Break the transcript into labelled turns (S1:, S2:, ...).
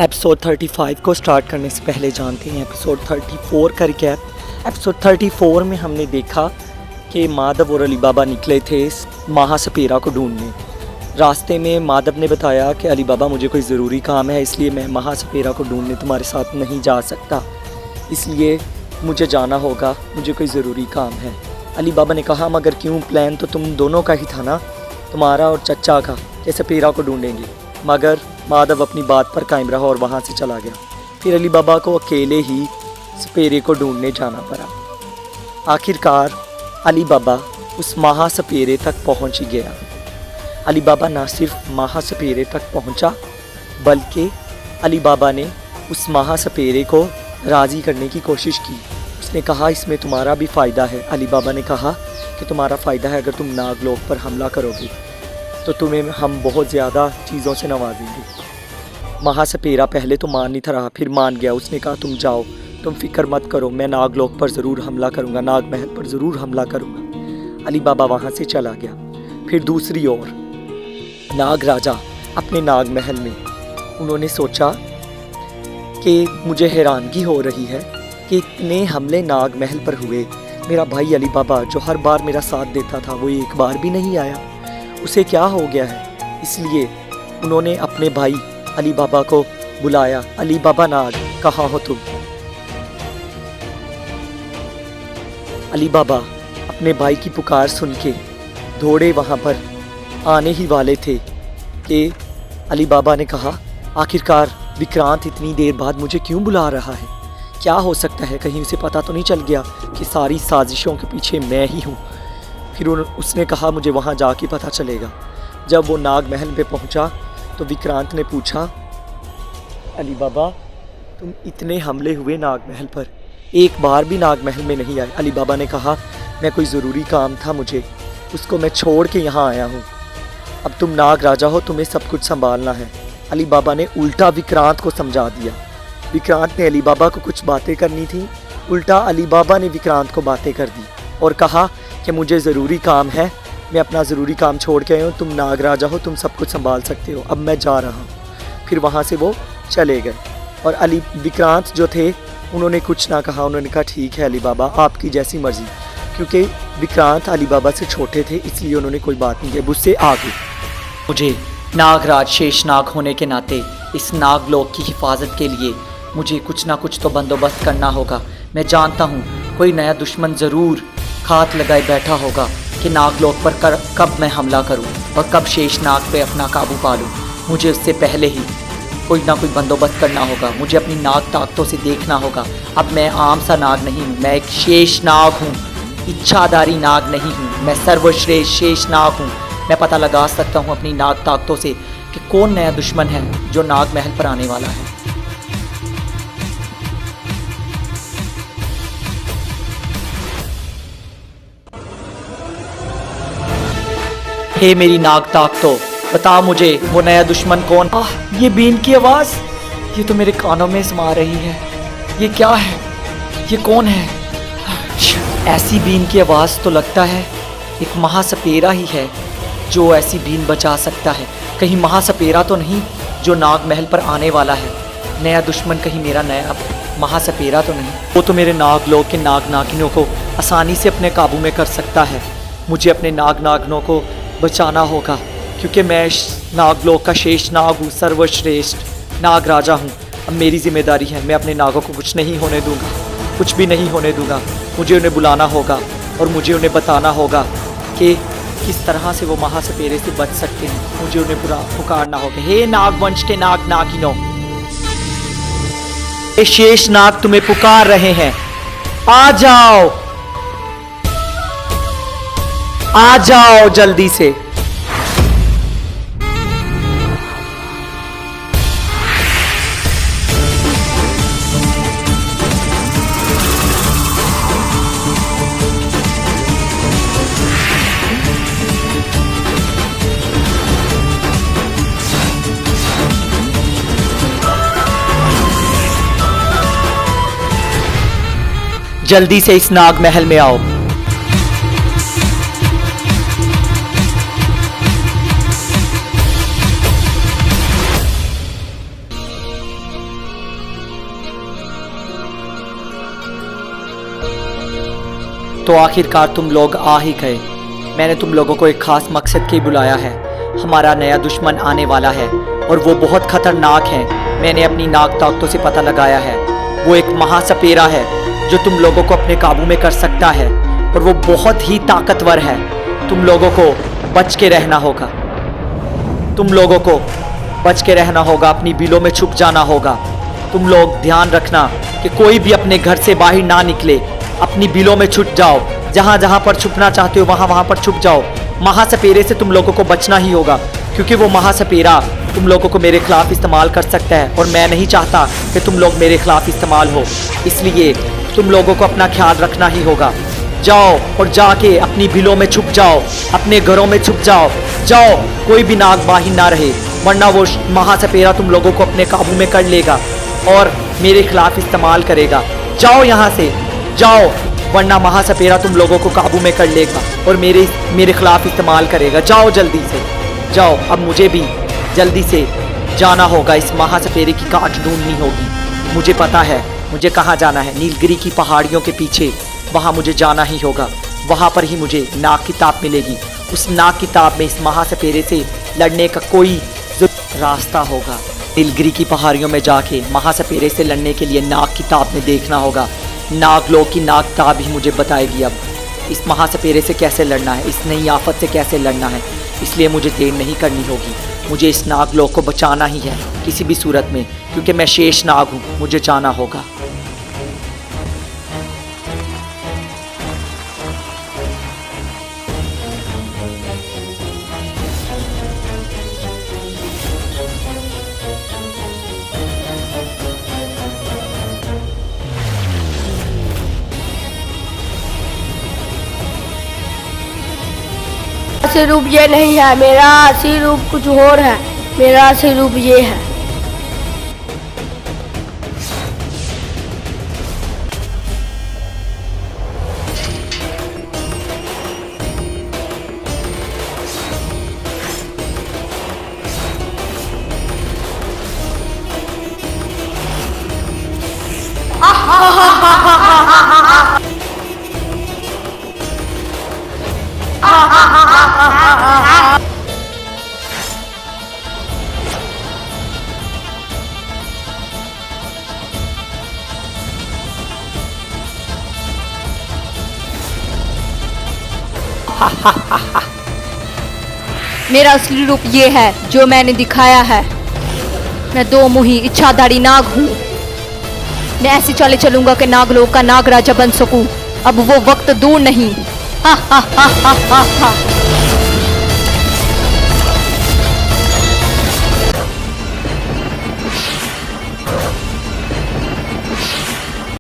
S1: Episode 35 को start करने से पहले जानते हैं एपिसोड 34 का रिकैप। एपिसोड 34 में हमने देखा कि माधव और अली बाबा निकले थे महासपेरा को ढूंढने। रास्ते में माधव ने बताया कि अली बाबा मुझे कोई ज़रूरी काम है, इसलिए मैं महासपेरा को ढूंढने तुम्हारे साथ नहीं जा सकता, इसलिए मुझे जाना होगा, मुझे कोई ज़रूरी काम है। अली बाबा ने कहा मगर क्यों, प्लान तो तुम दोनों का ही था ना, तुम्हारा और चचा का, कि सपेरा को ढूंढेंगे। मगर माधव अपनी बात पर कायम रहा और वहाँ से चला गया। फिर अली बाबा को अकेले ही सपेरे को ढूंढने जाना पड़ा। आखिरकार अली बाबा उस महासपेरे तक पहुँच ही गया। अली बाबा ना सिर्फ महासपेरे तक पहुँचा, बल्कि अली बाबा ने उस महासपेरे को राज़ी करने की कोशिश की। उसने कहा इसमें तुम्हारा भी फ़ायदा है। अली बाबा ने कहा कि तुम्हारा फ़ायदा है, अगर तुम नागलोक पर हमला करोगे तो तुम्हें हम बहुत ज़्यादा चीज़ों से नवाजेंगे। महासपेरा पहले तो मान नहीं था रहा, फिर मान गया। उसने कहा तुम जाओ, तुम फिक्र मत करो, मैं नागलोक पर ज़रूर हमला करूँगा, नाग महल पर ज़रूर हमला करूँगा। अली बाबा वहाँ से चला गया। फिर दूसरी ओर नाग राजा अपने नाग महल में, उन्होंने सोचा कि मुझे हैरानगी हो रही है कि इतने हमले नाग महल पर हुए, मेरा भाई अली बाबा जो हर बार मेरा साथ देता था वो एक बार भी नहीं आया, उसे क्या हो गया है। इसलिए उन्होंने अपने भाई अली बाबा को बुलाया। अली बाबा नाग, कहाँ हो तुम? अली बाबा अपने भाई की पुकार सुन के दौड़े वहाँ पर, आने ही वाले थे कि अली बाबा ने कहा आखिरकार विक्रांत इतनी देर बाद मुझे क्यों बुला रहा है, क्या हो सकता है, कहीं उसे पता तो नहीं चल गया कि सारी साजिशों के पीछे मैं ही हूँ। फिर उसने कहा मुझे वहाँ जाके पता चलेगा। जब वो नाग महल पे पहुँचा तो विक्रांत ने पूछा अली बाबा तुम इतने हमले हुए नाग महल पर, एक बार भी नाग महल में नहीं आए। अली बाबा ने कहा मैं कोई ज़रूरी काम था मुझे, उसको मैं छोड़ के यहाँ आया हूँ। अब तुम नाग राजा हो, तुम्हें सब कुछ संभालना है। अली बाबा ने उल्टा विक्रांत को समझा दिया। विक्रांत ने अली बाबा को कुछ बातें करनी थी, उल्टा अली बाबा ने विक्रांत को बातें कर दी और कहा कि मुझे ज़रूरी काम है, मैं अपना ज़रूरी काम छोड़ के आया हूँ, तुम नाग राजा हो, तुम सब कुछ संभाल सकते हो, अब मैं जा रहा हूँ। फिर वहाँ से वो चले गए और विक्रांत जो थे उन्होंने कुछ ना कहा। उन्होंने कहा ठीक है अली बाबा, आपकी जैसी मर्ज़ी। क्योंकि विक्रांत अली बाबा से छोटे थे इसलिए उन्होंने कोई बात नहीं की, गुस्से आ गए। मुझे नागराज शेषनाग होने के नाते इस नागलोक की हिफाजत के लिए मुझे कुछ ना कुछ तो बंदोबस्त करना होगा। मैं जानता हूँ कोई नया दुश्मन ज़रूर हाथ लगाए बैठा होगा कि नागलोक पर कब मैं हमला करूं और कब शेषनाग पे अपना काबू पा लूं। मुझे उससे पहले ही कोई ना कोई बंदोबस्त करना होगा। मुझे अपनी नाग ताकतों से देखना होगा। अब मैं आम सा नाग नहीं हूँ, मैं एक शेषनाग हूँ, इच्छाधारी नाग नहीं हूँ, मैं सर्वश्रेष्ठ शेषनाग हूँ। मैं पता लगा सकता हूँ अपनी नाग ताकतों से कि कौन नया दुश्मन है जो नाग महल पर आने वाला है। हे मेरी नाग ताकतों, बता मुझे वो नया दुश्मन कौन। ये बीन की आवाज़, ये तो मेरे कानों में समा रही है। ये क्या है, ये कौन है? ऐसी बीन की आवाज़ तो लगता है एक महासपेरा ही है जो ऐसी बीन बजा सकता है। कहीं महासपेरा तो नहीं जो नाग महल पर आने वाला है? नया दुश्मन कहीं मेरा नया महासपेरा तो नहीं? वो तो मेरे नागलोक के नाग नागिनों को आसानी से अपने काबू में कर सकता है। मुझे अपने नाग नागिनों को बचाना होगा क्योंकि मैं नागलोक का शेष नाग हूँ, सर्वश्रेष्ठ नाग राजा हूँ। अब मेरी जिम्मेदारी है, मैं अपने नागों को कुछ नहीं होने दूंगा, कुछ भी नहीं होने दूंगा। मुझे उन्हें बुलाना होगा और मुझे उन्हें बताना होगा कि किस तरह से वो महासपेरे से बच सकते हैं। मुझे उन्हें पुकारना होगा, हे नागवंश के नाग नागिनों, ये शेष नाग तुम्हें पुकार रहे हैं, आ जाओ, आ जाओ जल्दी से। जल्दी से इस नाग महल में आओ। तो आखिरकार तुम लोग आ ही गए। मैंने तुम लोगों को एक खास मकसद के बुलाया है। हमारा नया दुश्मन आने वाला है और वो बहुत खतरनाक है। मैंने अपनी नाक ताकतों से पता लगाया है। वो एक महासपेरा है जो तुम लोगों को अपने काबू में कर सकता है और वो बहुत ही ताकतवर है। तुम लोगों को बच के रहना होगा। तुम लोगों को बच के रहना होगा, अपनी बिलों में छुप जाना होगा। तुम लोग ध्यान रखना कि कोई भी अपने घर से बाहर ना निकले। अपनी बिलों में छुप जाओ, जहाँ जहाँ पर छुपना चाहते हो वहाँ वहाँ पर छुप जाओ। महासपेरे से तुम लोगों को बचना ही होगा, क्योंकि वो महासपेरा तुम लोगों को मेरे खिलाफ इस्तेमाल कर सकता है और मैं नहीं चाहता कि तुम लोग मेरे खिलाफ इस्तेमाल हो। इसलिए तुम लोगों को अपना ख्याल रखना ही होगा। जाओ और जाके अपनी बिलों में छुप जाओ, अपने घरों में छुप जाओ। जाओ, कोई भी नाग बाहिर ना रहे, वरना वो महासपेरा तुम लोगों को अपने काबू में कर लेगा और मेरे खिलाफ इस्तेमाल करेगा। जाओ यहाँ से, जाओ, वरना महासपेरा तुम लोगों को काबू में कर लेगा और मेरे खिलाफ इस्तेमाल करेगा। जाओ जल्दी से, जाओ। अब मुझे भी जल्दी से जाना होगा, इस महासपेरे की काट ढूंढनी होगी। मुझे पता है मुझे कहाँ जाना है, नीलगिरी की पहाड़ियों के पीछे, वहाँ मुझे जाना ही होगा। वहाँ पर ही मुझे नाग किताब मिलेगी। उस नाग किताब में इस महासपेरे से लड़ने का कोई रास्ता होगा। नीलगिरी की पहाड़ियों में जाके महासपेरे से लड़ने के लिए नाग किताब में देखना होगा। नागलोक की नाग किताब ही मुझे बताएगी अब इस महासपेरे से कैसे लड़ना है, इस नई आफत से कैसे लड़ना है। इसलिए मुझे देर नहीं करनी होगी। मुझे इस नागलोक को बचाना ही है किसी भी सूरत में, क्योंकि मैं शेष नाग हूँ। मुझे जाना होगा।
S2: असली रूप ये नहीं है, मेरा असली रूप कुछ और है। मेरा असली रूप ये है।
S3: मेरा असली रूप ये है जो मैंने दिखाया है। मैं दो मुही इच्छाधारी नाग हूँ। मैं ऐसे चाले चलूंगा कि नागलोक का नाग राजा बन सकूं। अब वो वक्त दूर नहीं। हा हा हा हा हा हा।